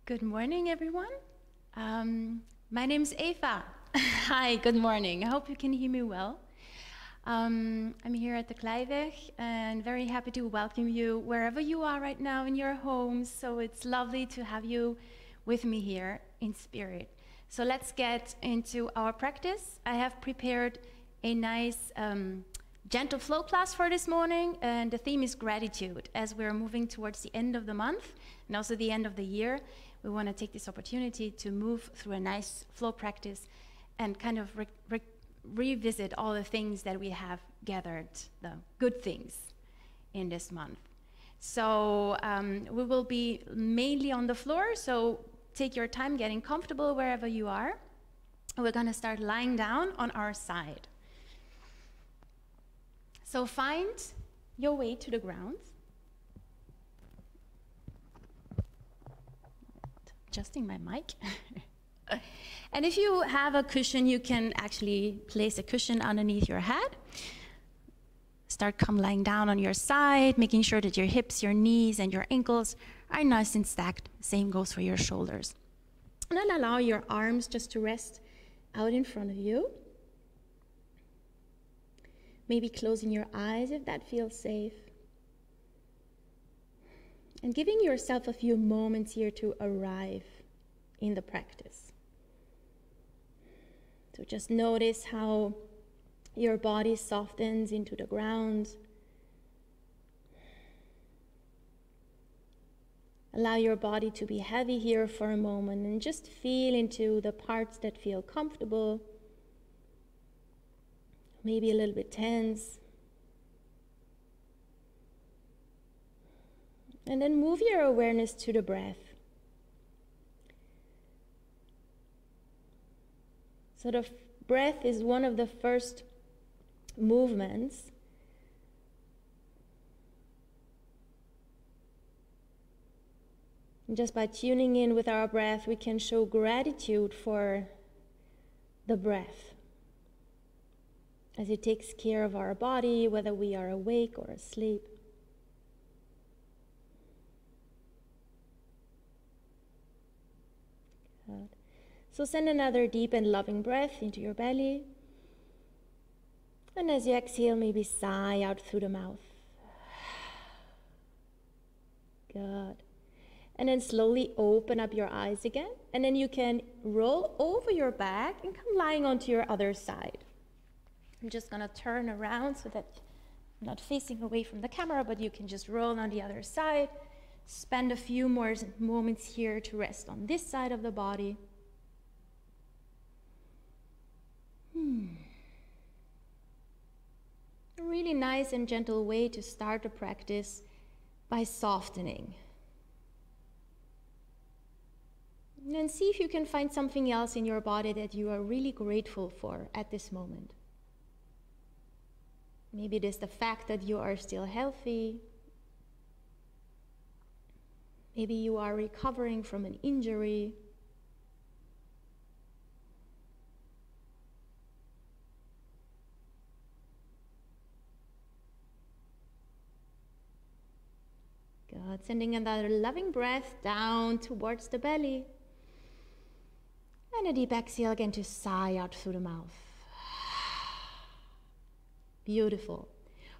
Good morning, everyone. My name is Eva. Hi, good morning. I hope you can hear me well. I'm here at the Kleiweg and very happy to welcome you wherever you are right now in your homes. So it's lovely to have you with me here in spirit. So let's get into our practice. I have prepared a nice gentle flow class for this morning, and the theme is gratitude. As we're moving towards the end of the month and also the end of the year, we want to take this opportunity to move through a nice flow practice and kind of revisit all the things that we have gathered, the good things in this month. So we will be mainly on the floor, so take your time getting comfortable wherever you are. We're going to start lying down on our side. So find your way to the ground. Adjusting my mic. And if you have a cushion, you can actually place a cushion underneath your head. Come lying down on your side, making sure that your hips, your knees, and your ankles are nice and stacked. Same goes for your shoulders. And then allow your arms just to rest out in front of you. Maybe closing your eyes if that feels safe. And giving yourself a few moments here to arrive in the practice. So just notice how your body softens into the ground. Allow your body to be heavy here for a moment and just feel into the parts that feel comfortable, maybe a little bit tense. And then move your awareness to the breath. So the breath is one of the first movements. And just by tuning in with our breath, we can show gratitude for the breath, as it takes care of our body, whether we are awake or asleep. Good. So send another deep and loving breath into your belly. And as you exhale, maybe sigh out through the mouth. Good. And then slowly open up your eyes again. And then you can roll over your back and come lying onto your other side. I'm just going to turn around so that I'm not facing away from the camera, but you can just roll on the other side. Spend a few more moments here to rest on this side of the body. A really nice and gentle way to start the practice by softening. And then see if you can find something else in your body that you are really grateful for at this moment. Maybe it is the fact that you are still healthy. Maybe you are recovering from an injury. Good. Sending another loving breath down towards the belly. And a deep exhale again to sigh out through the mouth. Beautiful.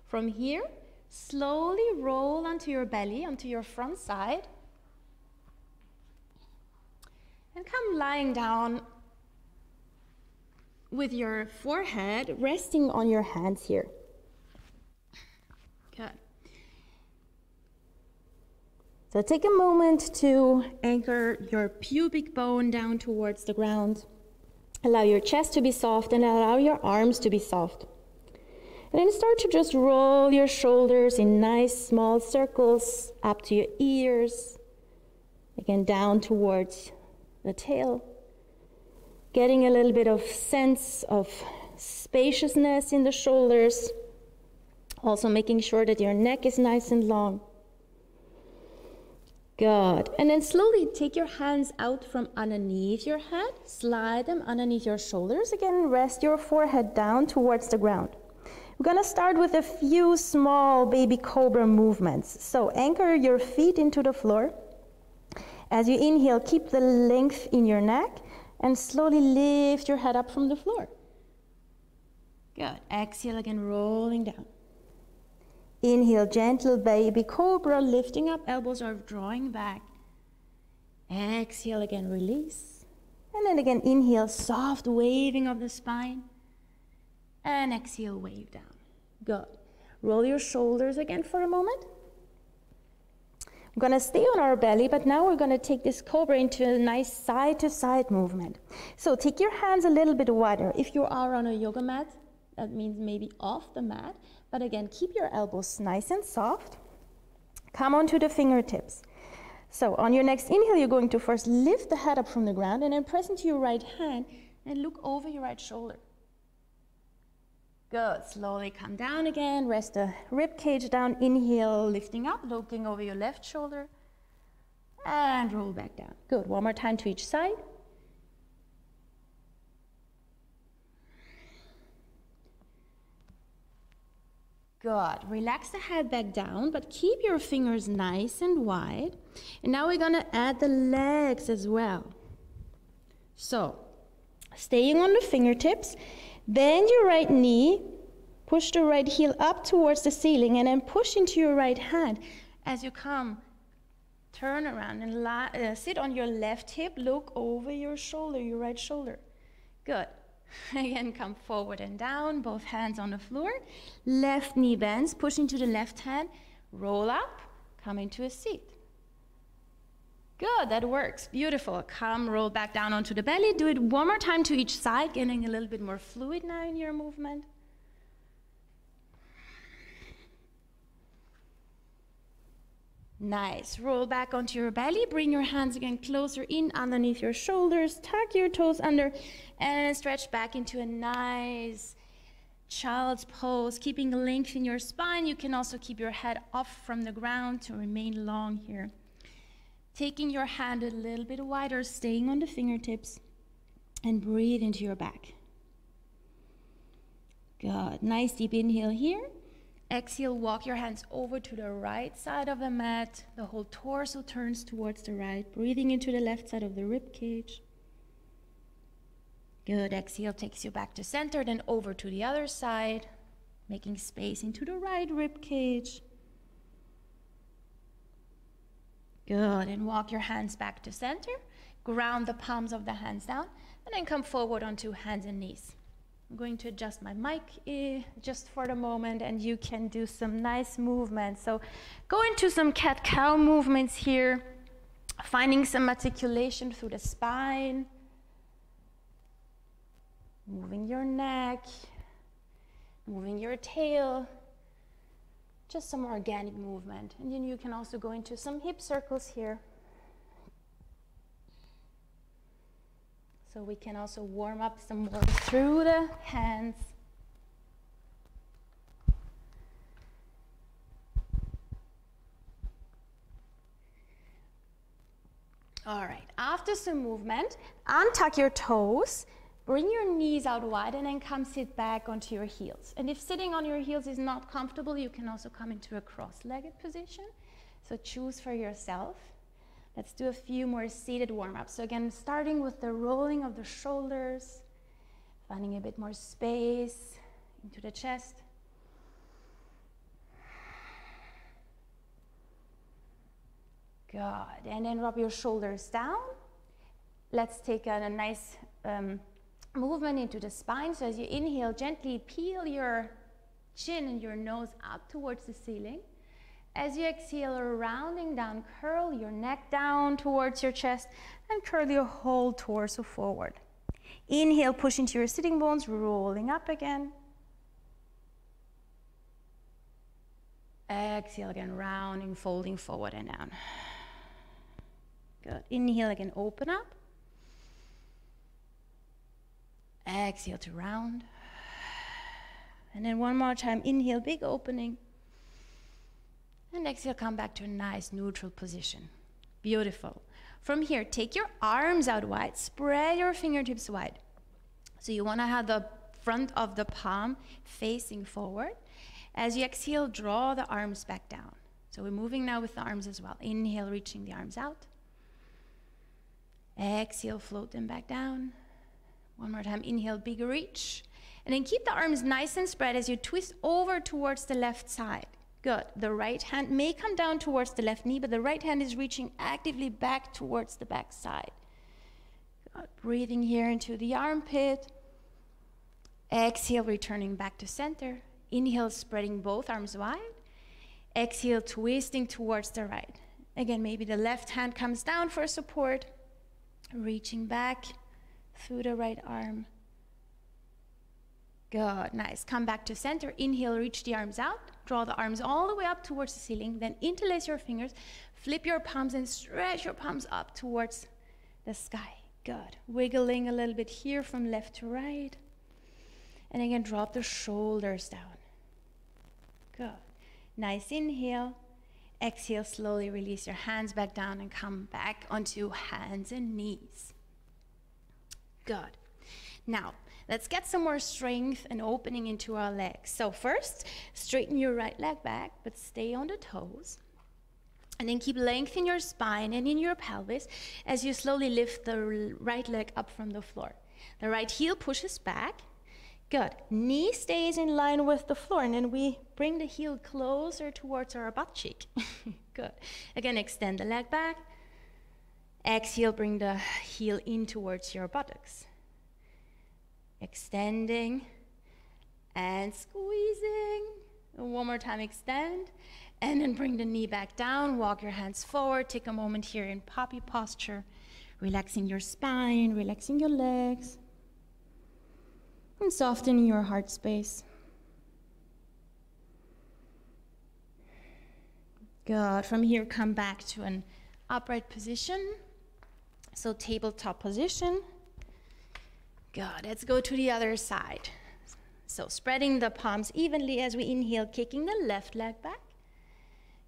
From here, slowly roll onto your belly, onto your front side. And come lying down with your forehead resting on your hands here. Good. So take a moment to anchor your pubic bone down towards the ground. Allow your chest to be soft and allow your arms to be soft. And then start to just roll your shoulders in nice small circles up to your ears. Again, down towards the tail. Getting a little bit of sense of spaciousness in the shoulders. Also making sure that your neck is nice and long. Good. And then slowly take your hands out from underneath your head. Slide them underneath your shoulders. Again, rest your forehead down towards the ground. We're going to start with a few small baby cobra movements. So anchor your feet into the floor As you inhale, keep the length in your neck and slowly lift your head up from the floor. Good. Exhale again, rolling down. Inhale, gentle baby cobra, lifting up, elbows are drawing back. Exhale again, release. And then again, inhale, soft waving of the spine. And exhale, wave down. Good. Roll your shoulders again for a moment. We're going to stay on our belly, but now we're going to take this cobra into a nice side-to-side movement. So take your hands a little bit wider. If you are on a yoga mat, that means maybe off the mat. But again, keep your elbows nice and soft. Come onto the fingertips. So on your next inhale, you're going to first lift the head up from the ground and then press into your right hand and look over your right shoulder. Good. Slowly come down again. Rest the rib cage down. Inhale, lifting up, looking over your left shoulder. And roll back down. Good. One more time to each side. Good. Relax the head back down, but keep your fingers nice and wide. And now we're going to add the legs as well. So, staying on the fingertips, bend your right knee, push the right heel up towards the ceiling, and then push into your right hand. As you come, turn around and sit on your left hip, look over your shoulder, your right shoulder. Good. Again, come forward and down, both hands on the floor. Left knee bends, push into the left hand, roll up, come into a seat. Good, that works. Beautiful. Come, roll back down onto the belly. Do it one more time to each side, getting a little bit more fluid now in your movement. Nice. Roll back onto your belly. Bring your hands again closer in underneath your shoulders. Tuck your toes under and stretch back into a nice child's pose, keeping length in your spine. You can also keep your head off from the ground to remain long here. Taking your hand a little bit wider, staying on the fingertips, and breathe into your back. Good. Nice deep inhale here. Exhale, walk your hands over to the right side of the mat. The whole torso turns towards the right, breathing into the left side of the rib cage. Good. Exhale takes you back to center, then over to the other side, making space into the right rib cage. Good. And walk your hands back to center. Ground the palms of the hands down, and then come forward onto hands and knees. I'm going to adjust my mic just for the moment, and you can do some nice movements. So go into some cat-cow movements here, finding some articulation through the spine, moving your neck, moving your tail, just some organic movement. And then you can also go into some hip circles here. So we can also warm up some more through the hands. All right, after some movement, untuck your toes, bring your knees out wide, and then come sit back onto your heels. And if sitting on your heels is not comfortable, you can also come into a cross-legged position. So choose for yourself. Let's do a few more seated warm-ups. So again, starting with the rolling of the shoulders, finding a bit more space into the chest. Good. And then rub your shoulders down. Let's take a nice movement into the spine. So as you inhale, gently peel your chin and your nose up towards the ceiling. As you exhale, rounding down, curl your neck down towards your chest and curl your whole torso forward. Inhale, push into your sitting bones, rolling up again. Exhale again, rounding, folding forward and down. Good. Inhale again, open up. Exhale to round. And then one more time, inhale, big opening. And exhale, come back to a nice neutral position. Beautiful. From here, take your arms out wide, spread your fingertips wide. So you want to have the front of the palm facing forward. As you exhale, draw the arms back down. So we're moving now with the arms as well. Inhale, reaching the arms out. Exhale, float them back down. One more time, inhale, big reach. And then keep the arms nice and spread as you twist over towards the left side. Good. The right hand may come down towards the left knee, but the right hand is reaching actively back towards the back side. Good. Breathing here into the armpit. Exhale, returning back to center. Inhale, spreading both arms wide. Exhale, twisting towards the right. Again, maybe the left hand comes down for support. Reaching back through the right arm. Good, nice. Come back to center. Inhale, reach the arms out. Draw the arms all the way up towards the ceiling. Then interlace your fingers. Flip your palms and stretch your palms up towards the sky. Good. Wiggling a little bit here from left to right. And again, drop the shoulders down. Good. Nice inhale. Exhale, slowly release your hands back down and come back onto hands and knees. Good. Now, let's get some more strength and opening into our legs. So first, straighten your right leg back, but stay on the toes. And then keep length in your spine and in your pelvis as you slowly lift the right leg up from the floor. The right heel pushes back. Good. Knee stays in line with the floor, and then we bring the heel closer towards our butt cheek. Good. Again, extend the leg back. Exhale, bring the heel in towards your buttocks. Extending and squeezing. And one more time, extend. And then bring the knee back down. Walk your hands forward. Take a moment here in puppy posture. Relaxing your spine, relaxing your legs. And softening your heart space. Good. From here, come back to an upright position. So tabletop position. Good. Let's go to the other side. So spreading the palms evenly as we inhale, kicking the left leg back.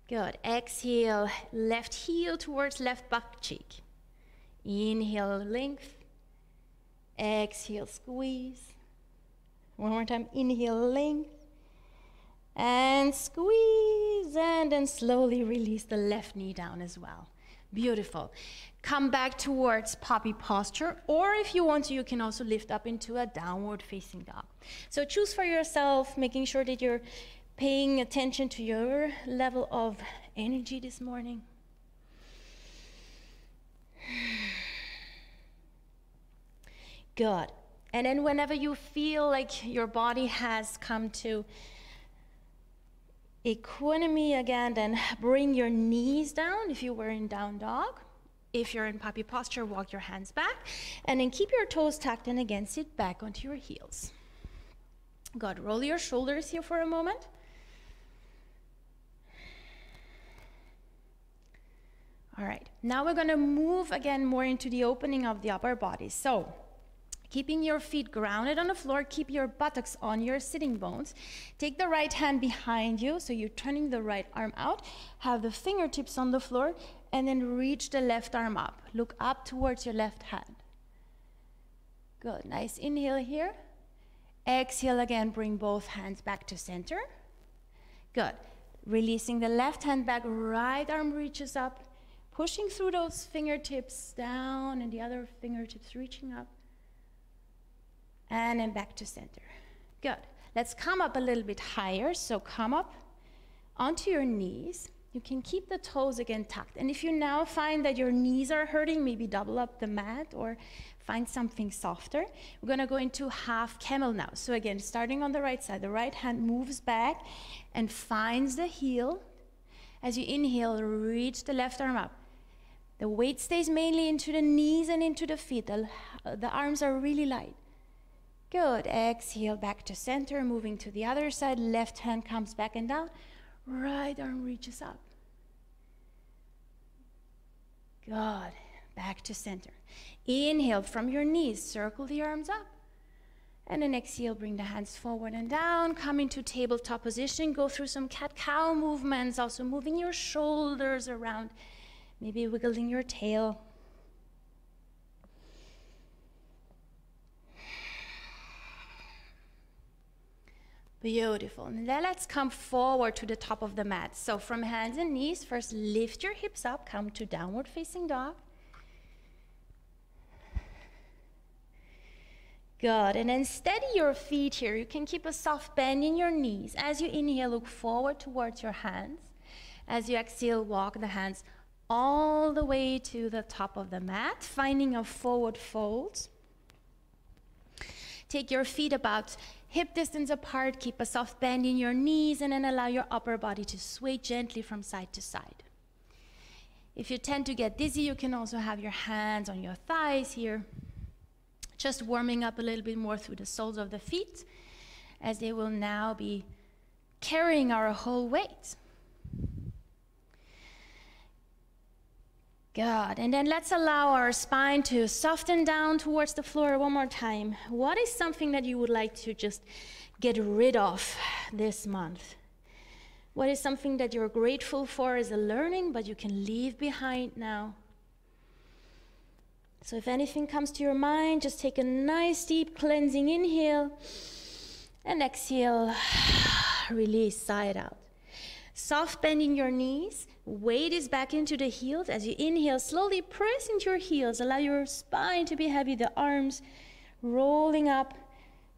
Good. Exhale, left heel towards left butt cheek. Inhale, length. Exhale, squeeze. One more time, inhale, length, and squeeze, and then slowly release the left knee down as well. Beautiful. Come back towards puppy posture, or if you want to, you can also lift up into a downward facing dog. So choose for yourself, making sure that you're paying attention to your level of energy this morning. Good. And then whenever you feel like your body has come to equanimity again, then bring your knees down if you were in down dog. If you're in puppy posture, walk your hands back. And then keep your toes tucked and again, sit back onto your heels. Good. Roll your shoulders here for a moment. All right. Now we're going to move again more into the opening of the upper body. So, keeping your feet grounded on the floor, keep your buttocks on your sitting bones. Take the right hand behind you, so you're turning the right arm out. Have the fingertips on the floor, and then reach the left arm up. Look up towards your left hand. Good, nice inhale here. Exhale again, bring both hands back to center. Good, releasing the left hand back, right arm reaches up. Pushing through those fingertips down, and the other fingertips reaching up. And then back to center. Good. Let's come up a little bit higher. So come up onto your knees. You can keep the toes again tucked. And if you now find that your knees are hurting, maybe double up the mat or find something softer. We're going to go into half camel now. So again, starting on the right side, the right hand moves back and finds the heel. As you inhale, reach the left arm up. The weight stays mainly into the knees and into the feet. The arms are really light. Good. Exhale back to center, moving to the other side. Left hand comes back and down. Right arm reaches up. Good. Back to center. Inhale from your knees. Circle the arms up. And then exhale, bring the hands forward and down. Come into tabletop position. Go through some cat-cow movements. Also moving your shoulders around. Maybe wiggling your tail. Beautiful. And then let's come forward to the top of the mat. So from hands and knees, first lift your hips up, come to downward facing dog. Good, and then steady your feet here. You can keep a soft bend in your knees. As you inhale, look forward towards your hands. As you exhale, walk the hands all the way to the top of the mat, finding a forward fold. Take your feet about hip distance apart, keep a soft bend in your knees, and then allow your upper body to sway gently from side to side. If you tend to get dizzy, you can also have your hands on your thighs here, just warming up a little bit more through the soles of the feet, as they will now be carrying our whole weight. Good, and then let's allow our spine to soften down towards the floor one more time. What is something that you would like to just get rid of this month? What is something that you're grateful for as a learning, but you can leave behind now? So if anything comes to your mind, just take a nice deep cleansing inhale and exhale, release, sigh it out. Soft bend in your knees, weight is back into the heels. As you inhale, slowly press into your heels, allow your spine to be heavy, the arms rolling up,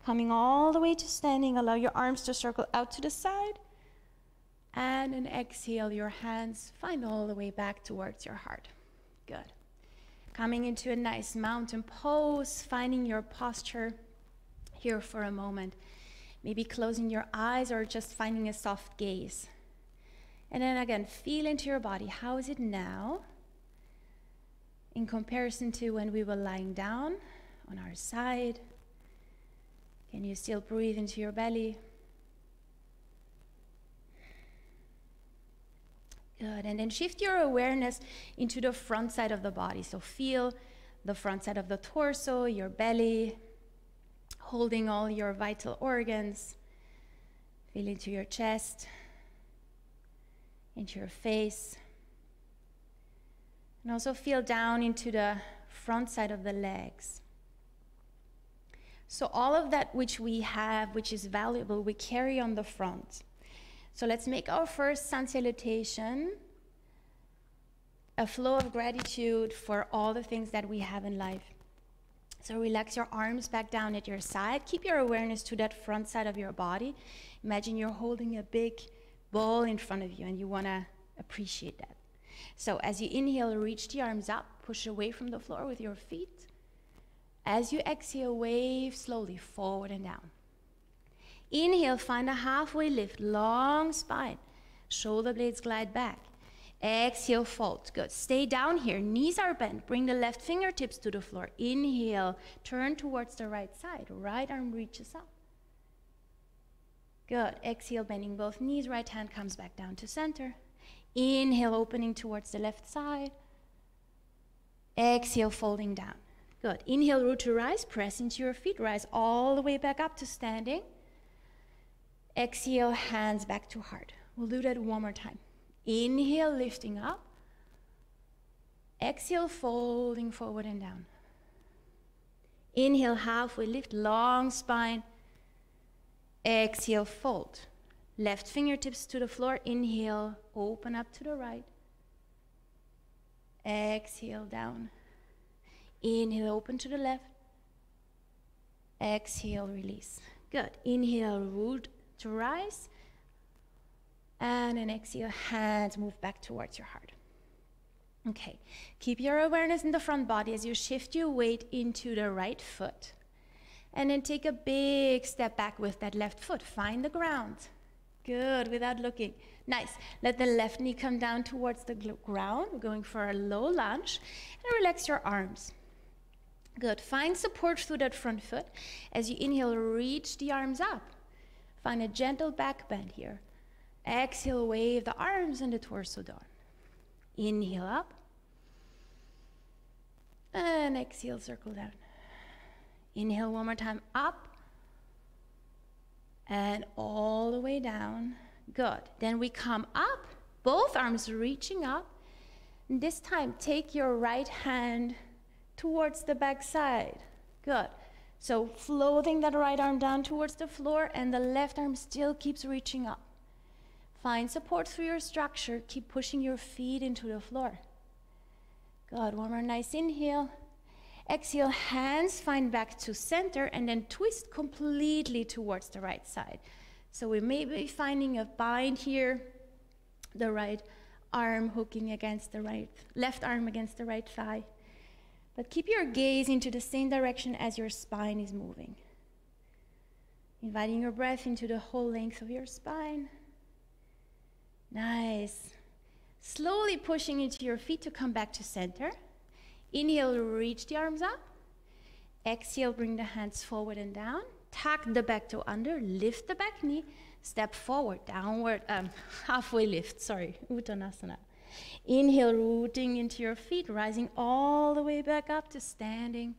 coming all the way to standing, allow your arms to circle out to the side. And then exhale, your hands find all the way back towards your heart. Good. Coming into a nice mountain pose, finding your posture here for a moment. Maybe closing your eyes or just finding a soft gaze. And then again, feel into your body. How is it now in comparison to when we were lying down on our side? Can you still breathe into your belly? Good, and then shift your awareness into the front side of the body. So feel the front side of the torso, your belly, holding all your vital organs. Feel into your chest, into your face. And also feel down into the front side of the legs. So all of that which we have, which is valuable, we carry on the front. So let's make our first sun salutation a flow of gratitude for all the things that we have in life. So relax your arms back down at your side. Keep your awareness to that front side of your body. Imagine you're holding a big ball in front of you and you want to appreciate that. So as you inhale, reach the arms up, push away from the floor with your feet. As you exhale, wave slowly forward and down. Inhale, find a halfway lift, long spine. Shoulder blades glide back. Exhale, fold. Good. Stay down here. Knees are bent. Bring the left fingertips to the floor. Inhale, turn towards the right side. Right arm reaches up. Good. Exhale, bending both knees. Right hand comes back down to center. Inhale, opening towards the left side. Exhale, folding down. Good. Inhale, root to rise. Press into your feet. Rise all the way back up to standing. Exhale, hands back to heart. We'll do that one more time. Inhale, lifting up. Exhale, folding forward and down. Inhale, halfway lift, long spine. Exhale, fold. Left fingertips to the floor. Inhale, open up to the right. Exhale, down. Inhale, open to the left. Exhale, release. Good. Inhale, root to rise, and then exhale, hands move back towards your heart. Okay, keep your awareness in the front body as you shift your weight into the right foot, and then take a big step back with that left foot. Find the ground. Good, without looking. Nice. Let the left knee come down towards the ground. We're going for a low lunge, and relax your arms. Good. Find support through that front foot. As you inhale, reach the arms up. Find a gentle back bend here. Exhale, wave the arms and the torso down. Inhale up. And exhale, circle down. Inhale one more time, up. And all the way down. Good. Then we come up, both arms reaching up. And this time, take your right hand towards the back side. Good. So floating that right arm down towards the floor, and the left arm still keeps reaching up. Find support through your structure. Keep pushing your feet into the floor. Good. One more nice inhale. Exhale, hands find back to center, and then twist completely towards the right side. So we may be finding a bind here, the right arm hooking against the left arm against the right thigh. But keep your gaze into the same direction as your spine is moving. Inviting your breath into the whole length of your spine. Nice. Slowly pushing into your feet to come back to center. Inhale, reach the arms up. Exhale, bring the hands forward and down. Tuck the back toe under, lift the back knee, step forward, downward, halfway lift, Uttanasana. Inhale, rooting into your feet, rising all the way back up to standing.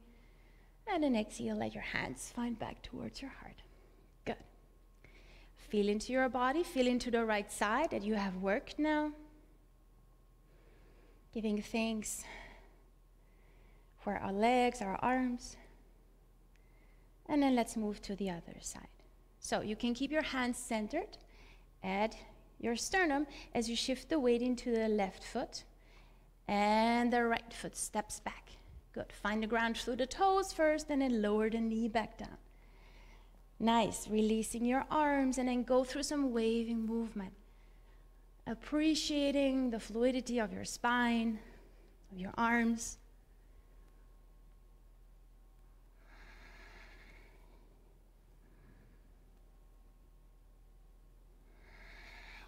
And then exhale, let your hands find back towards your heart. Good. Feel into your body, feel into the right side that you have worked now. Giving thanks for our legs, our arms. And then let's move to the other side. So you can keep your hands centered at your sternum as you shift the weight into the left foot. And the right foot steps back. Good. Find the ground through the toes first, and then lower the knee back down. Nice. Releasing your arms, and then go through some waving movement. Appreciating the fluidity of your spine, of your arms.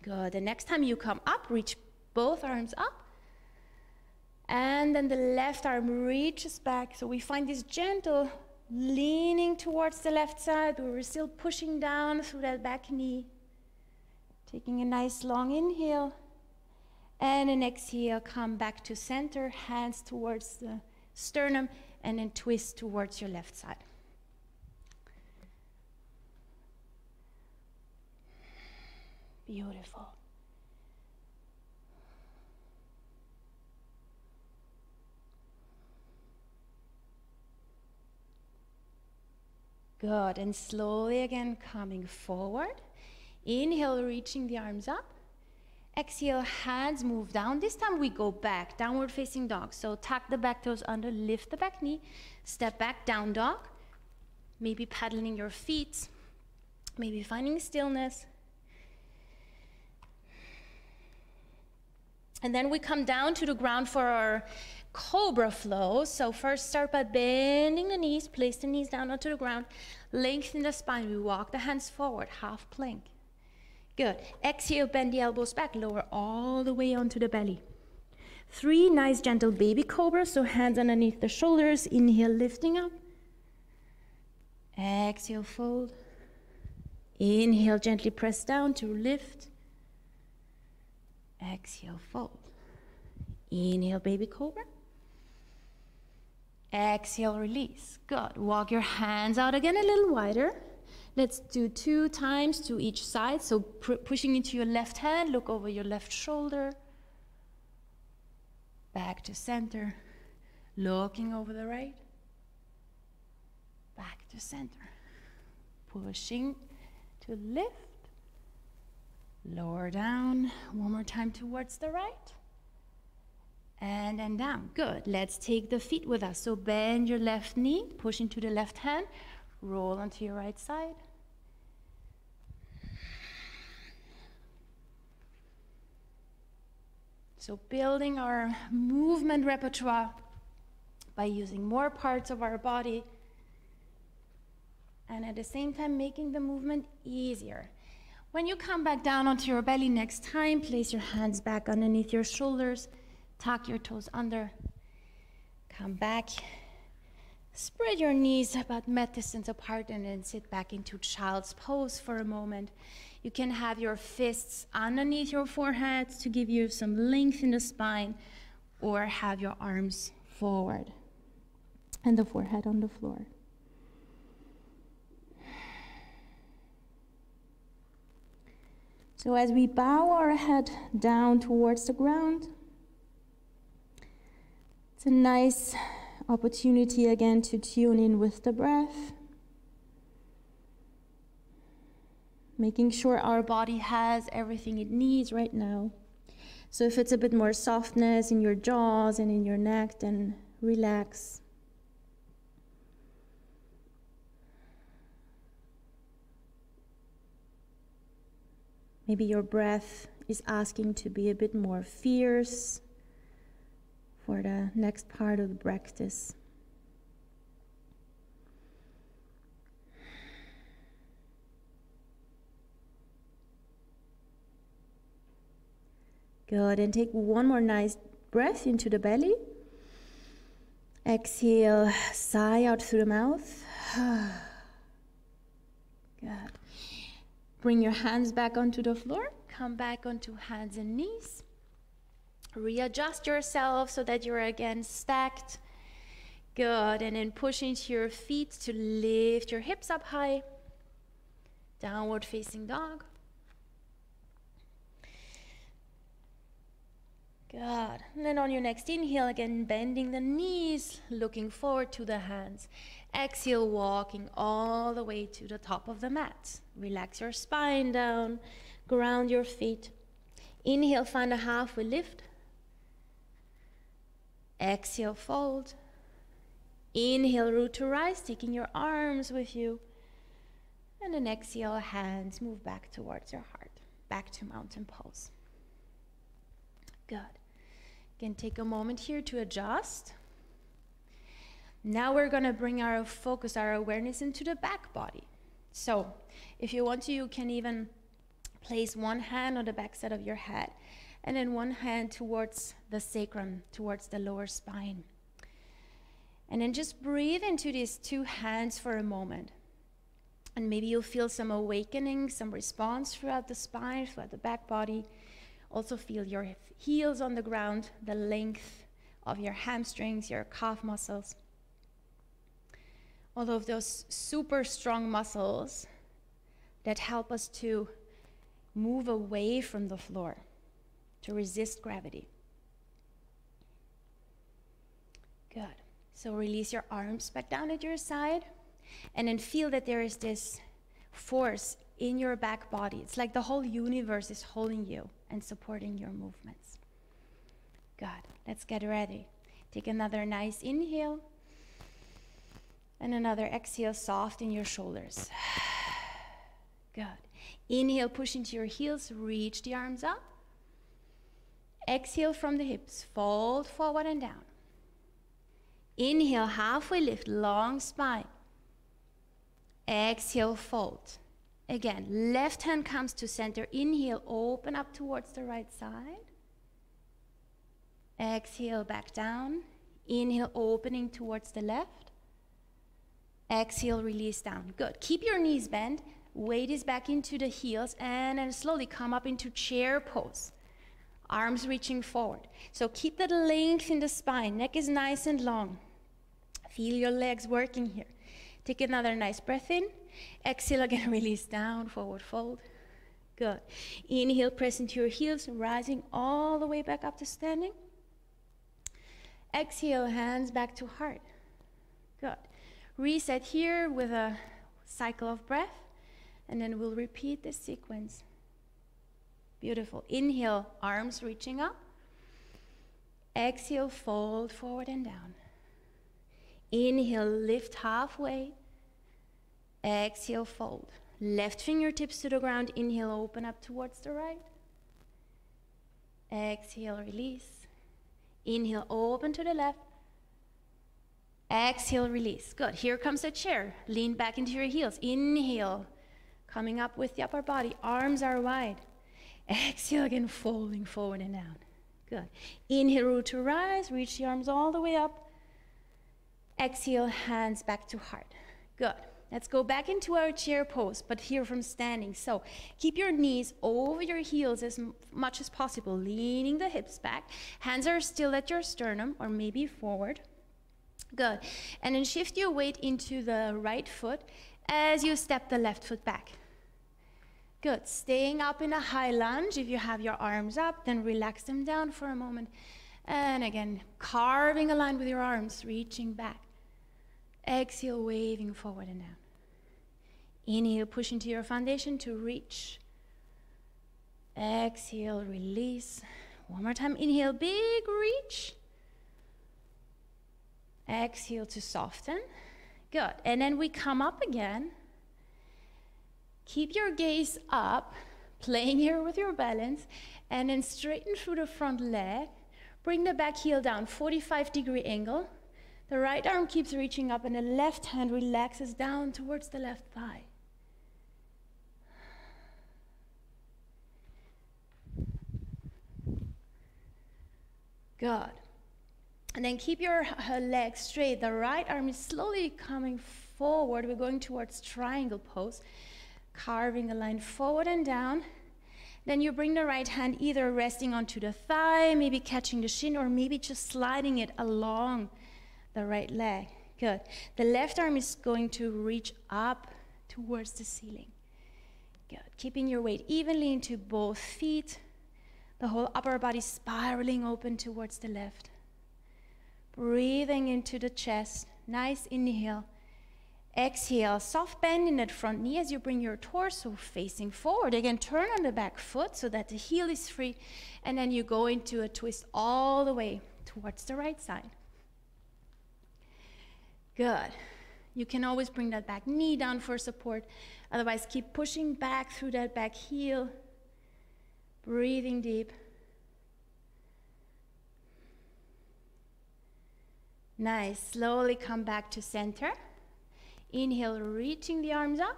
Good. The next time you come up, reach both arms up. And then the left arm reaches back. So we find this gentle leaning towards the left side, but we're still pushing down through that back knee. Taking a nice long inhale. And an exhale, come back to center, hands towards the sternum, and then twist towards your left side. Beautiful. Good, and slowly again coming forward. Inhale, reaching the arms up. Exhale, hands move down. This time we go back, downward facing dog. So tuck the back toes under, lift the back knee, step back, down dog. Maybe paddling your feet, maybe finding stillness. And then we come down to the ground for our Cobra Flow. So first start by bending the knees, place the knees down onto the ground, lengthen the spine. We walk the hands forward, half plank. Good. Exhale, bend the elbows back, lower all the way onto the belly. 3 nice gentle baby cobras, so hands underneath the shoulders. Inhale, lifting up. Exhale, fold. Inhale, gently press down to lift. Exhale, fold. Inhale, baby cobra. Exhale, release. Good. Walk your hands out again a little wider. Let's do 2 times to each side. So pushing into your left hand, look over your left shoulder. Back to center. Looking over the right. Back to center. Pushing to lift. Lower down. One more time towards the right. And then down. Good. Let's take the feet with us. So bend your left knee, push into the left hand, roll onto your right side. So building our movement repertoire by using more parts of our body and at the same time making the movement easier. When you come back down onto your belly next time, place your hands back underneath your shoulders, tuck your toes under, come back, spread your knees about mat distance apart and then sit back into child's pose for a moment. You can have your fists underneath your forehead to give you some length in the spine, or have your arms forward and the forehead on the floor. So as we bow our head down towards the ground, it's a nice opportunity again to tune in with the breath, making sure our body has everything it needs right now. So if it's a bit more softness in your jaws and in your neck, then relax. Maybe your breath is asking to be a bit more fierce for the next part of the practice. Good, and take one more nice breath into the belly. Exhale, sigh out through the mouth. Good. Bring your hands back onto the floor. Come back onto hands and knees. Readjust yourself so that you're again stacked. Good, and then push into your feet to lift your hips up high. Downward facing dog. Good. And then on your next inhale, again, bending the knees, looking forward to the hands. Exhale, walking all the way to the top of the mat. Relax your spine down, ground your feet. Inhale, find a halfway lift. Exhale, fold. Inhale, root to rise, taking your arms with you. And then exhale, hands move back towards your heart, back to mountain pose. Good. Again, take a moment here to adjust. Now we're going to bring our focus, our awareness into the back body. So if you want to, you can even place one hand on the back side of your head and then one hand towards the sacrum, towards the lower spine. And then just breathe into these two hands for a moment. And maybe you'll feel some awakening, some response throughout the spine, throughout the back body. Also feel your heels on the ground, the length of your hamstrings, your calf muscles. All of those super strong muscles that help us to move away from the floor, to resist gravity. Good. So release your arms back down at your side, and then feel that there is this force in your back body. It's like the whole universe is holding you and supporting your movements. Good. Let's get ready. Take another nice inhale and another exhale, soften your shoulders. Good. Inhale, push into your heels, reach the arms up. Exhale from the hips, fold forward and down. Inhale, halfway lift, long spine. Exhale, fold. Again, left hand comes to center. Inhale, open up towards the right side. Exhale, back down. Inhale, opening towards the left. Exhale, release down. Good. Keep your knees bent. Weight is back into the heels, and then slowly come up into chair pose. Arms reaching forward. So keep that length in the spine. Neck is nice and long. Feel your legs working here. Take another nice breath in. Exhale again, release down, forward fold. Good. Inhale, press into your heels, rising all the way back up to standing. Exhale, hands back to heart. Good. Reset here with a cycle of breath, and then we'll repeat this sequence. Beautiful. Inhale, arms reaching up. Exhale, fold forward and down. Inhale, lift halfway. Exhale, fold. Left fingertips to the ground. Inhale, open up towards the right. Exhale, release. Inhale, open to the left. Exhale, release. Good. Here comes the chair. Lean back into your heels. Inhale, coming up with the upper body. Arms are wide. Exhale again, folding forward and down. Good. Inhale, root to rise. Reach the arms all the way up. Exhale, hands back to heart. Good. Let's go back into our chair pose, but here from standing. So keep your knees over your heels as much as possible, leaning the hips back. Hands are still at your sternum or maybe forward. Good. And then shift your weight into the right foot as you step the left foot back. Good. Staying up in a high lunge. If you have your arms up, then relax them down for a moment. And again, carving a line with your arms, reaching back. Exhale, waving forward and down. Inhale, push into your foundation to reach. Exhale, release. One more time. Inhale, big reach. Exhale to soften. Good. And then we come up again. Keep your gaze up, playing here with your balance, and then straighten through the front leg. Bring the back heel down, 45-degree angle. The right arm keeps reaching up, and the left hand relaxes down towards the left thigh. Good. And then keep your legs straight. The right arm is slowly coming forward. We're going towards triangle pose, carving a line forward and down. Then you bring the right hand either resting onto the thigh, maybe catching the shin, or maybe just sliding it along the right leg. Good. The left arm is going to reach up towards the ceiling. Good. Keeping your weight evenly into both feet. The whole upper body spiraling open towards the left. Breathing into the chest. Nice inhale. Exhale. Soft bend in that front knee as you bring your torso facing forward. Again, turn on the back foot so that the heel is free. And then you go into a twist all the way towards the right side. Good. You can always bring that back knee down for support. Otherwise, keep pushing back through that back heel. Breathing deep. Nice. Slowly come back to center. Inhale, reaching the arms up.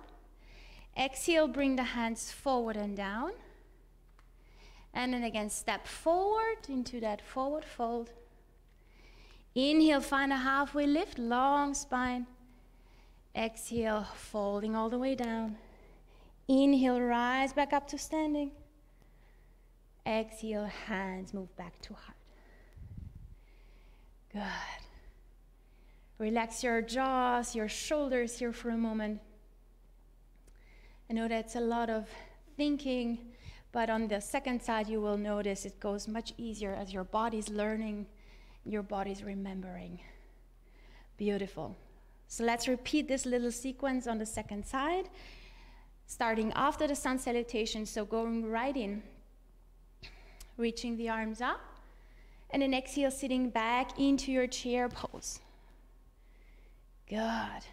Exhale, bring the hands forward and down. And then again, step forward into that forward fold. Inhale, find a halfway lift, long spine. Exhale, folding all the way down. Inhale, rise back up to standing. Exhale, hands move back to heart. Good. Relax your jaws, your shoulders here for a moment. I know that's a lot of thinking, but on the second side you will notice it goes much easier as your body's learning, your body's remembering. Beautiful. So let's repeat this little sequence on the second side, starting after the sun salutation, so going right in, reaching the arms up, and then exhale, sitting back into your chair pose. Good.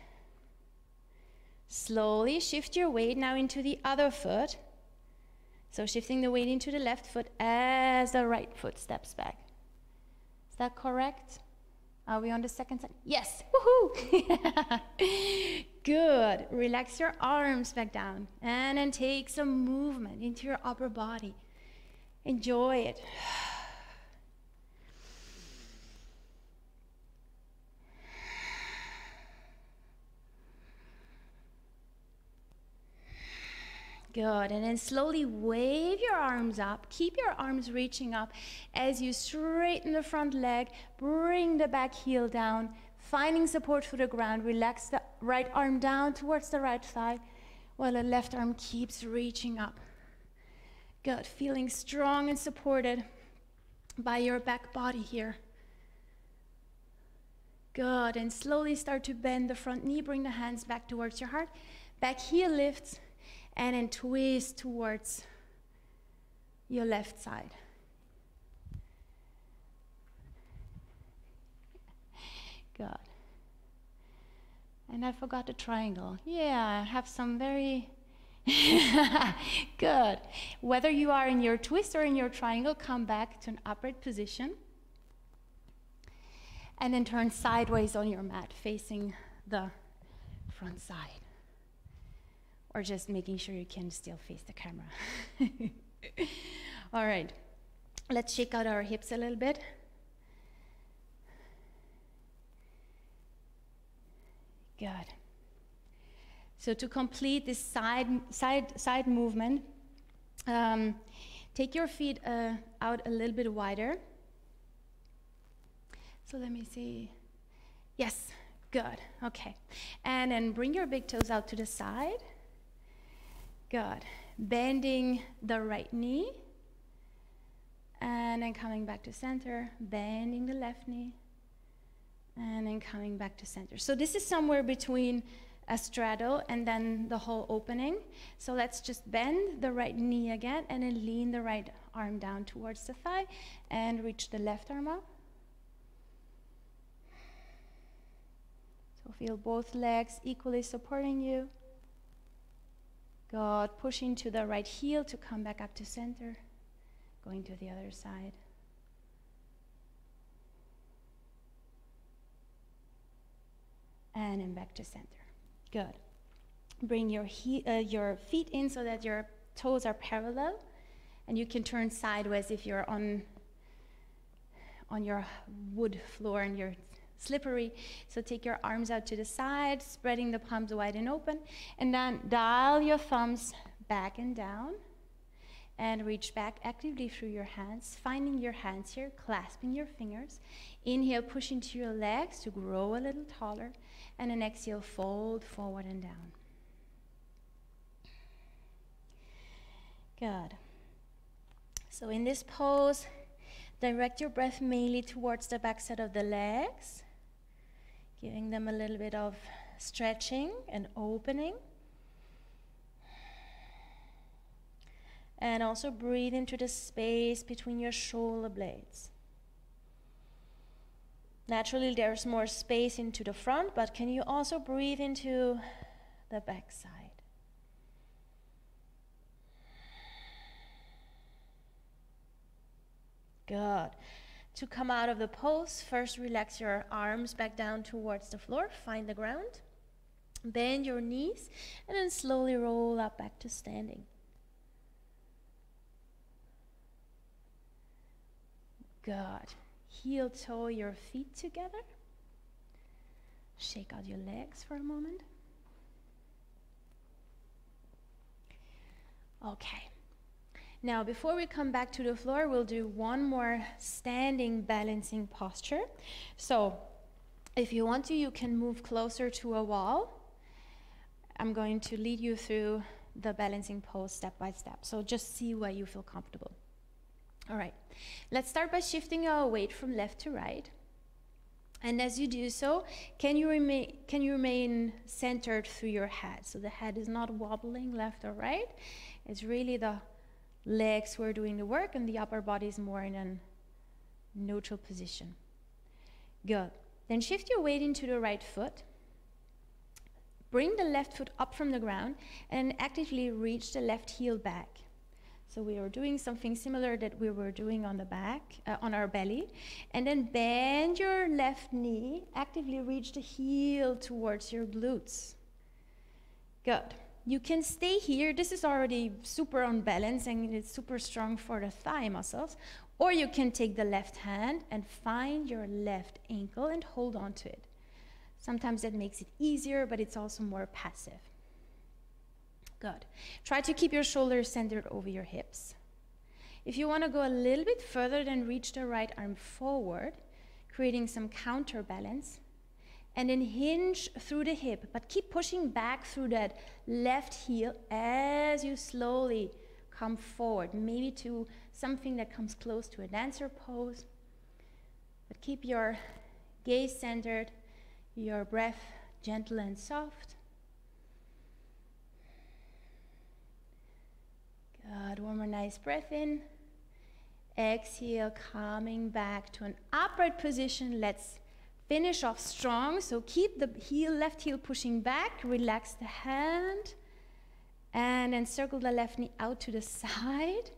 Slowly shift your weight now into the other foot. So shifting the weight into the left foot as the right foot steps back. Is that correct? Are we on the second side? Yes. Woohoo! Good. Relax your arms back down. And then take some movement into your upper body. Enjoy it. Good, and then slowly wave your arms up. Keep your arms reaching up as you straighten the front leg, bring the back heel down, finding support through the ground. Relax the right arm down towards the right thigh, while the left arm keeps reaching up. Good, feeling strong and supported by your back body here. Good, and slowly start to bend the front knee, bring the hands back towards your heart. Back heel lifts. And then twist towards your left side. Good. And I forgot the triangle. Yeah, I have some very good. Whether you are in your twist or in your triangle, come back to an upright position. And then turn sideways on your mat, facing the front side. Or just making sure you can still face the camera. All right, let's shake out our hips a little bit. Good. So to complete this side movement, take your feet out a little bit wider. So let me see. Yes, good, okay. And then bring your big toes out to the side. Good. Bending the right knee. And then coming back to center. Bending the left knee. And then coming back to center. So this is somewhere between a straddle and then the whole opening. So let's just bend the right knee again and then lean the right arm down towards the thigh and reach the left arm up. So feel both legs equally supporting you. Good. Pushing to the right heel to come back up to center. Going to the other side. And then back to center. Good. Bring your feet in so that your toes are parallel. And you can turn sideways if you're on your wood floor and you're slippery. So take your arms out to the side, spreading the palms wide and open. And then dial your thumbs back and down. And reach back actively through your hands, finding your hands here, clasping your fingers. Inhale, push into your legs to grow a little taller. And then exhale, fold forward and down. Good. So in this pose, direct your breath mainly towards the backside of the legs, giving them a little bit of stretching and opening. And also breathe into the space between your shoulder blades. Naturally, there's more space into the front, but can you also breathe into the back side? Good. To come out of the pose, first relax your arms back down towards the floor, find the ground. Bend your knees, and then slowly roll up back to standing. Good. Heel toe your feet together. Shake out your legs for a moment. Okay. Now, before we come back to the floor, we'll do one more standing balancing posture. So, if you want to, you can move closer to a wall. I'm going to lead you through the balancing pose step by step. So just see where you feel comfortable. All right, let's start by shifting our weight from left to right. And as you do so, can you remain centered through your head? So the head is not wobbling left or right. It's really the legs who are doing the work, and the upper body is more in a neutral position. Good. Then shift your weight into the right foot. Bring the left foot up from the ground and actively reach the left heel back. So we are doing something similar that we were doing on the back, on our belly. And then bend your left knee, actively reach the heel towards your glutes. Good. You can stay here. This is already super on balance and it's super strong for the thigh muscles. Or you can take the left hand and find your left ankle and hold on to it. Sometimes that makes it easier, but it's also more passive. Good. Try to keep your shoulders centered over your hips. If you want to go a little bit further, then reach the right arm forward, creating some counterbalance. And then hinge through the hip, but keep pushing back through that left heel as you slowly come forward, maybe to something that comes close to a dancer pose. But keep your gaze centered, your breath gentle and soft. Good. One more nice breath in. Exhale, coming back to an upright position. Let's finish off strong. So keep the left heel pushing back. Relax the hand. And then circle the left knee out to the side.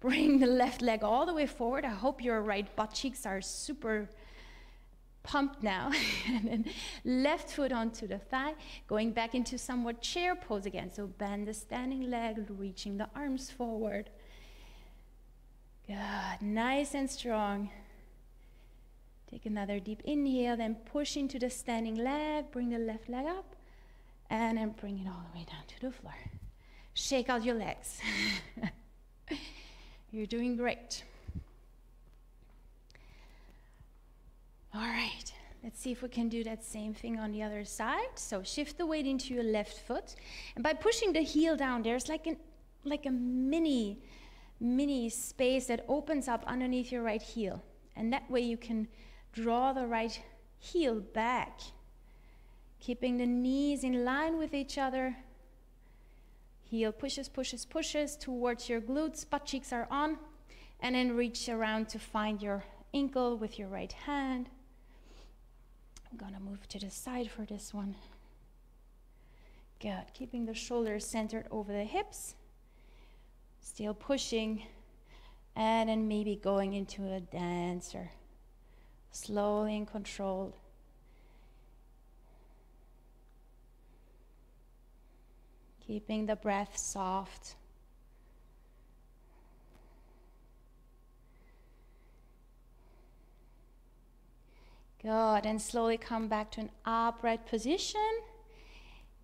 Bring the left leg all the way forward. I hope your right butt cheeks are super pumped now. And then left foot onto the thigh, going back into somewhat chair pose again. So bend the standing leg, reaching the arms forward. Good, nice and strong. Take another deep inhale, then push into the standing leg, bring the left leg up, and then bring it all the way down to the floor. Shake out your legs. You're doing great. All right, let's see if we can do that same thing on the other side. So shift the weight into your left foot. And by pushing the heel down, there's like a mini space that opens up underneath your right heel. And that way you can draw the right heel back, keeping the knees in line with each other. Heel pushes, pushes, pushes towards your glutes, butt cheeks are on, and then reach around to find your ankle with your right hand. I'm gonna move to the side for this one. Good. Keeping the shoulders centered over the hips. Still pushing. And then maybe going into a dancer. Slowly and controlled. Keeping the breath soft. Good, and slowly come back to an upright position.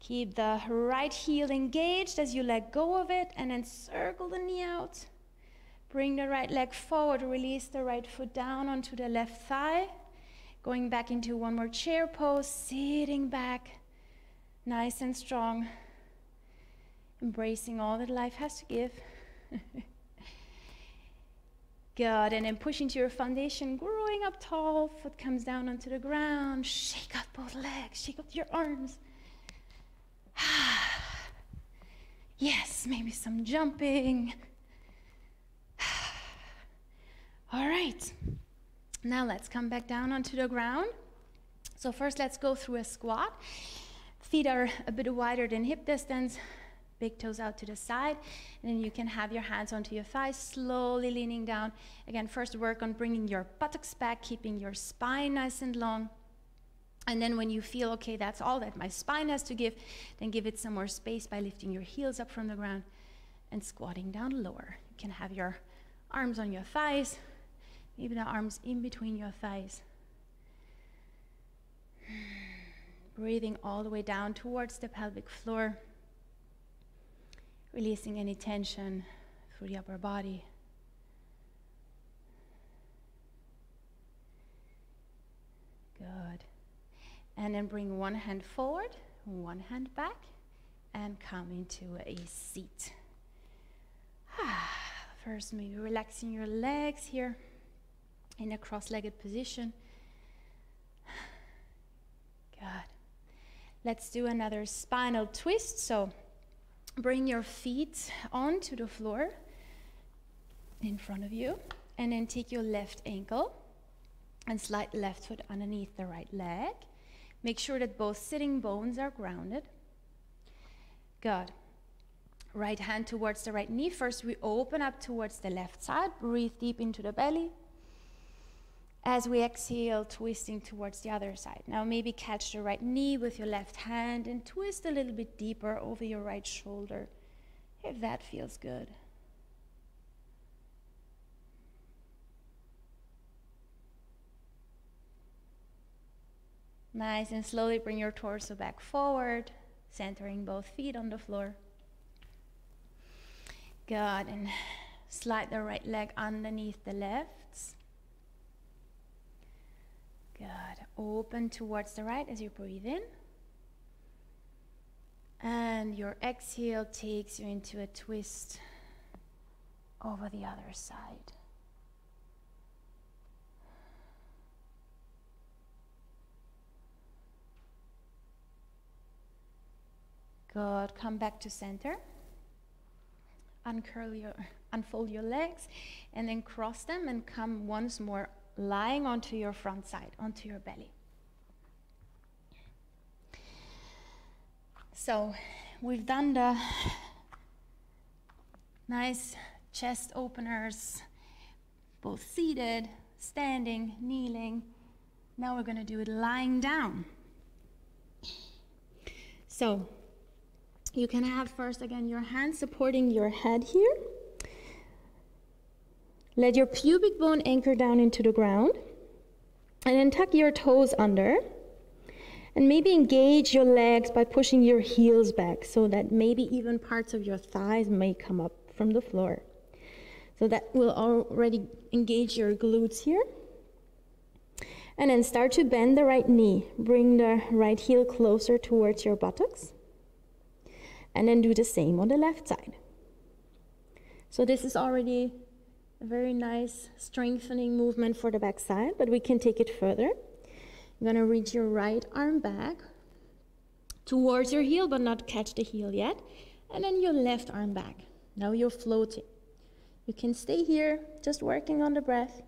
Keep the right heel engaged as you let go of it, and then circle the knee out. Bring the right leg forward, release the right foot down onto the left thigh. Going back into one more chair pose, sitting back, nice and strong. Embracing all that life has to give. Good, and then push into your foundation, growing up tall, foot comes down onto the ground, shake out both legs, shake out your arms. Yes, maybe some jumping. All right, now let's come back down onto the ground. So first let's go through a squat. Feet are a bit wider than hip distance. Big toes out to the side, and then you can have your hands onto your thighs, slowly leaning down. Again, first work on bringing your buttocks back, keeping your spine nice and long. And then when you feel, okay, that's all that my spine has to give, then give it some more space by lifting your heels up from the ground and squatting down lower. You can have your arms on your thighs, maybe the arms in between your thighs. Breathing all the way down towards the pelvic floor. Releasing any tension through the upper body. Good. And then bring one hand forward, one hand back, and come into a seat. First, maybe relaxing your legs here in a cross-legged position. Good. Let's do another spinal twist. So bring your feet onto the floor in front of you, and then take your left ankle and slide the left foot underneath the right leg. Make sure that both sitting bones are grounded. Good. Right hand towards the right knee. First, we open up towards the left side. Breathe deep into the belly. As we exhale, twisting towards the other side. Now maybe catch the right knee with your left hand and twist a little bit deeper over your right shoulder, if that feels good. Nice, and slowly bring your torso back forward, centering both feet on the floor. Good, and slide the right leg underneath the left. Good. Open towards the right as you breathe in. And your exhale takes you into a twist over the other side. Good. Come back to center. Unfold your legs, and then cross them and come once more lying onto your front side, onto your belly. So we've done the nice chest openers, both seated, standing, kneeling. Now we're going to do it lying down. So you can have first, again, your hands supporting your head here. Let your pubic bone anchor down into the ground, and then tuck your toes under, and maybe engage your legs by pushing your heels back so that maybe even parts of your thighs may come up from the floor. So that will already engage your glutes here. And then start to bend the right knee. Bring the right heel closer towards your buttocks. And then do the same on the left side. So this is already a very nice strengthening movement for the back side, but we can take it further. You're going to reach your right arm back towards your heel, but not catch the heel yet. And then your left arm back. Now you're floating. You can stay here, just working on the breath.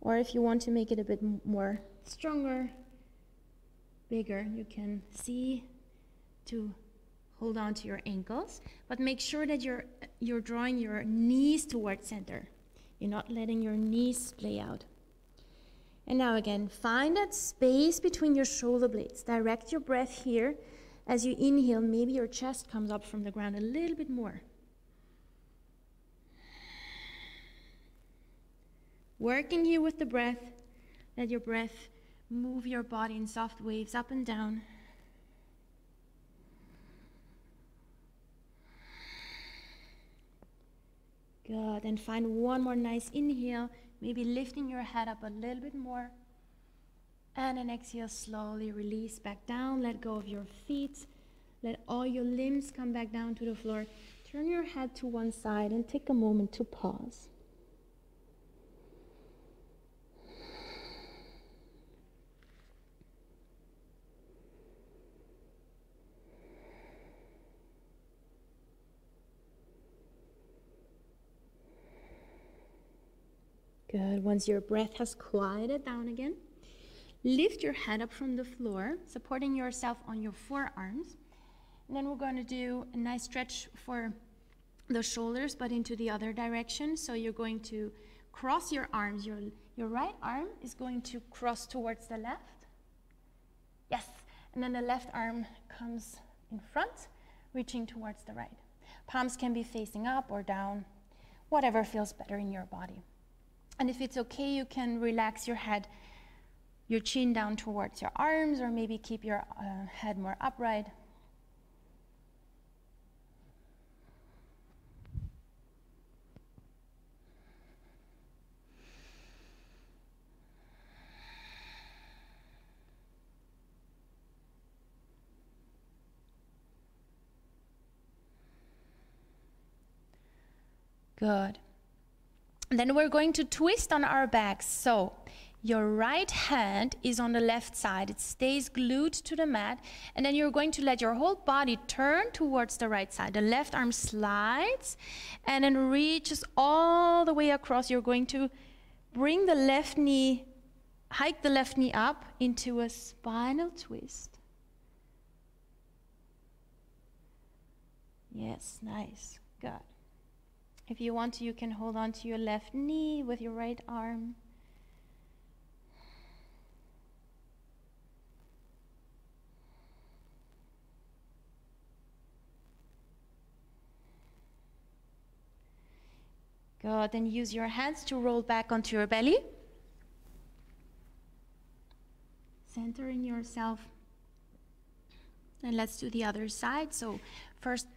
Or if you want to make it a bit more stronger, bigger, you can see to hold on to your ankles, but make sure that you're drawing your knees towards center. You're not letting your knees splay out. And now again, find that space between your shoulder blades. Direct your breath here. As you inhale, maybe your chest comes up from the ground a little bit more. Working here with the breath. Let your breath move your body in soft waves up and down. Good, and find one more nice inhale, maybe lifting your head up a little bit more. And an exhale, slowly release back down, let go of your feet. Let all your limbs come back down to the floor. Turn your head to one side and take a moment to pause. Good. Once your breath has quieted down again, lift your head up from the floor, supporting yourself on your forearms. And then we're going to do a nice stretch for the shoulders, but into the other direction. So you're going to cross your arms. Your right arm is going to cross towards the left. Yes. And then the left arm comes in front, reaching towards the right. Palms can be facing up or down, whatever feels better in your body. And if it's okay, you can relax your head, your chin down towards your arms, or maybe keep your head more upright. Good. Then we're going to twist on our backs. So your right hand is on the left side. It stays glued to the mat. And then you're going to let your whole body turn towards the right side. The left arm slides and then reaches all the way across. You're going to bring the left knee, hike the left knee up into a spinal twist. Yes, nice. Good. If you want to, you can hold on to your left knee with your right arm. Good, then use your hands to roll back onto your belly. Centering yourself. And let's do the other side. So first,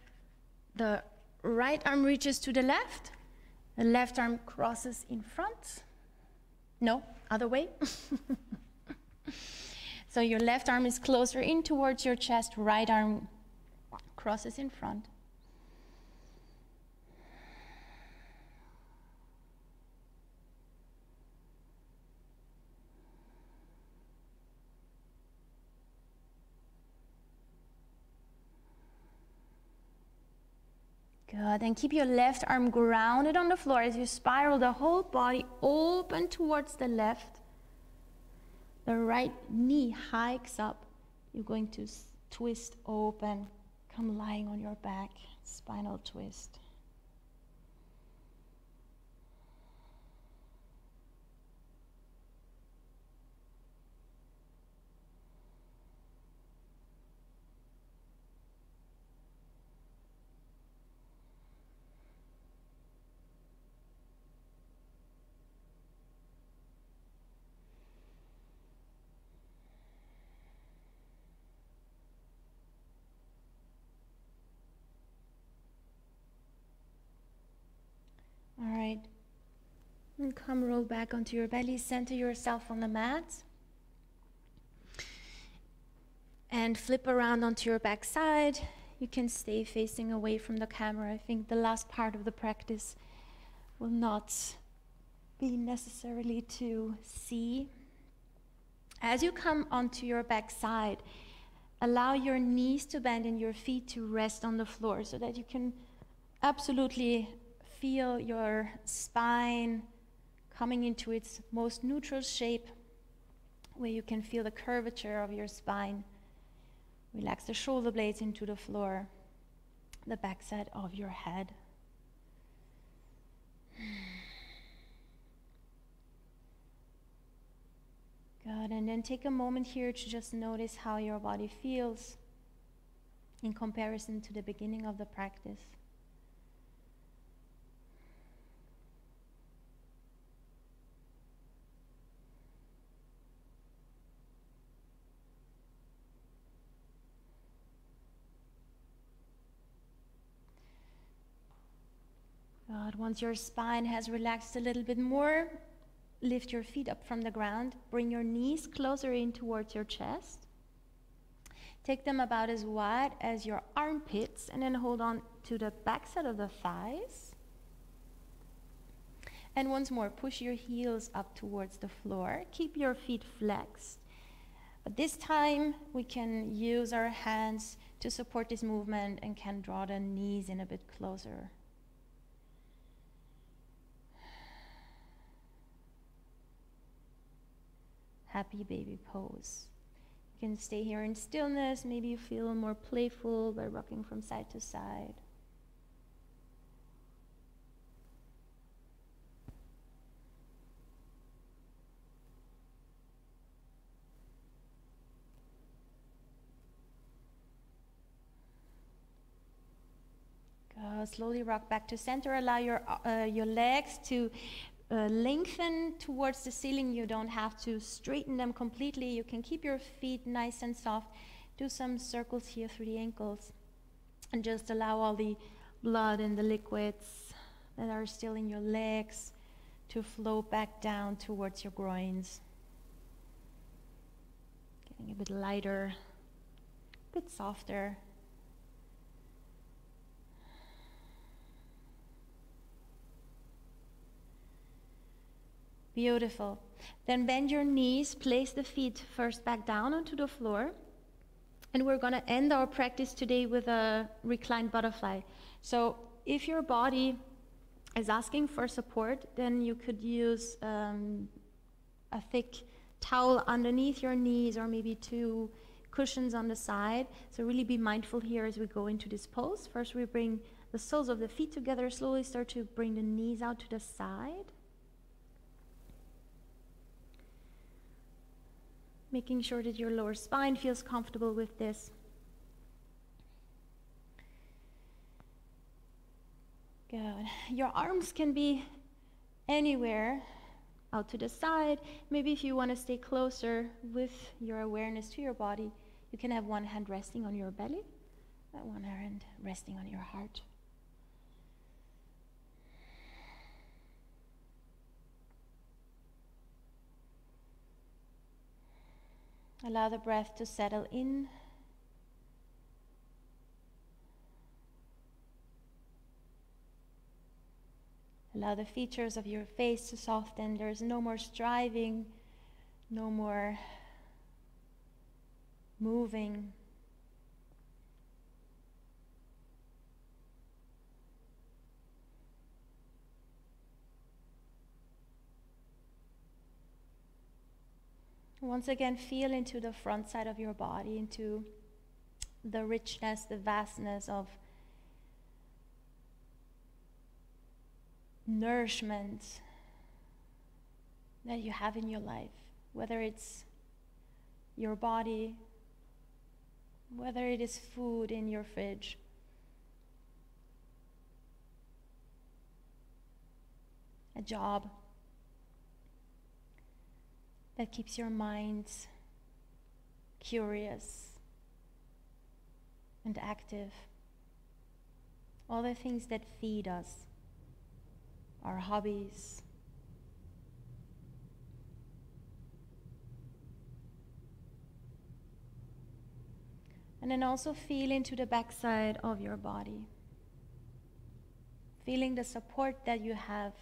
the right arm reaches to the left arm crosses in front. No, other way. So your left arm is closer in towards your chest, right arm crosses in front. Good, and keep your left arm grounded on the floor as you spiral the whole body open towards the left. The right knee hikes up. You're going to twist open, come lying on your back, spinal twist. All right, and come roll back onto your belly, center yourself on the mat, and flip around onto your back side. You can stay facing away from the camera. I think the last part of the practice will not be necessarily to see. As you come onto your back side, allow your knees to bend and your feet to rest on the floor so that you can absolutely feel your spine coming into its most neutral shape, where you can feel the curvature of your spine. Relax the shoulder blades into the floor. the backside of your head. Good, and then take a moment here to just notice how your body feels in comparison to the beginning of the practice. Good. Once your spine has relaxed a little bit more, lift your feet up from the ground. Bring your knees closer in towards your chest. Take them about as wide as your armpits, and then hold on to the backside of the thighs. And once more, push your heels up towards the floor. Keep your feet flexed. But this time, we can use our hands to support this movement and can draw the knees in a bit closer. Happy baby pose. You can stay here in stillness. Maybe you feel more playful by rocking from side to side. Slowly rock back to center. Allow your legs to lengthen towards the ceiling. You don't have to straighten them completely. You can keep your feet nice and soft. Do some circles here through the ankles. And just allow all the blood and the liquids that are still in your legs to flow back down towards your groins. Getting a bit lighter, a bit softer. Beautiful. Then bend your knees, place the feet first back down onto the floor. And we're going to end our practice today with a reclined butterfly. So if your body is asking for support, then you could use a thick towel underneath your knees, or maybe 2 cushions on the side. So really be mindful here as we go into this pose. First we bring the soles of the feet together, slowly start to bring the knees out to the side. Making sure that your lower spine feels comfortable with this. Good. Your arms can be anywhere, out to the side. Maybe if you want to stay closer with your awareness to your body, you can have one hand resting on your belly, and one hand resting on your heart. Allow the breath to settle in. Allow the features of your face to soften. There's no more striving, no more moving. Once again, feel into the front side of your body, into the richness, the vastness of nourishment that you have in your life, whether it's your body, whether it is food in your fridge, a job that keeps your mind curious and active. All the things that feed us, our hobbies. And then also feel into the backside of your body, feeling the support that you have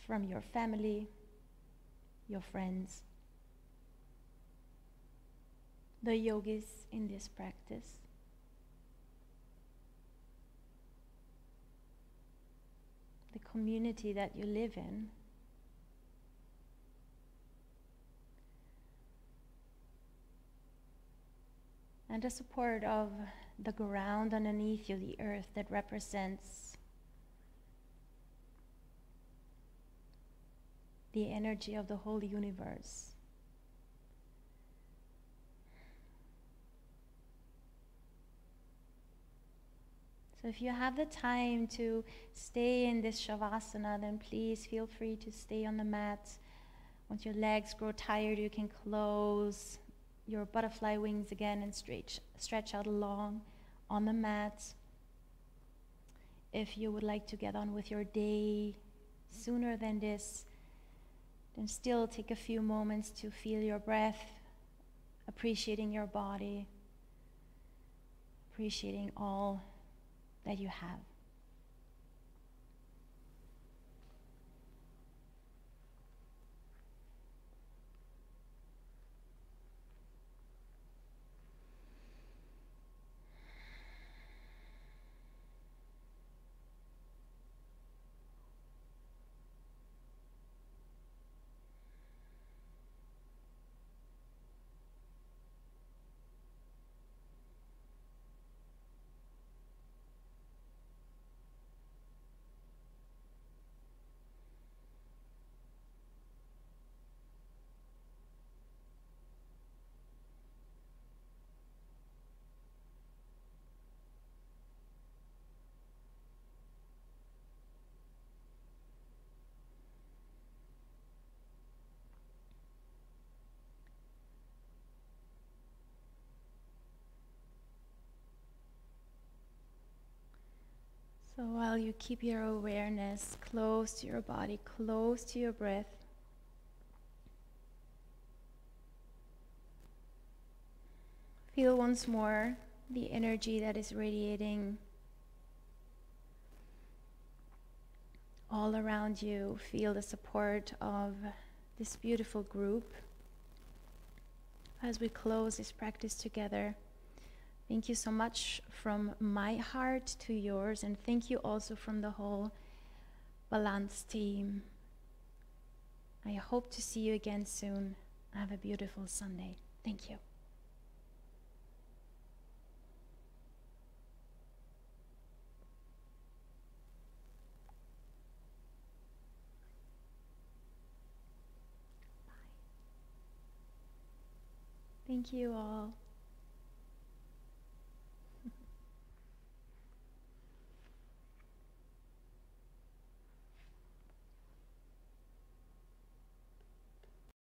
from your family, your friends, the yogis in this practice. The community that you live in. and the support of the ground underneath you, the earth that represents the energy of the whole universe. So if you have the time to stay in this Shavasana, then please feel free to stay on the mat. Once your legs grow tired, you can close your butterfly wings again and stretch out long on the mat. If you would like to get on with your day sooner than this, then still take a few moments to feel your breath, appreciating your body, appreciating all that you have. So while you keep your awareness close to your body, close to your breath, feel once more the energy that is radiating all around you. Feel the support of this beautiful group as we close this practice together. Thank you so much from my heart to yours, and thank you also from the whole Balans team. I hope to see you again soon. Have a beautiful Sunday. Thank you. Bye. Thank you all.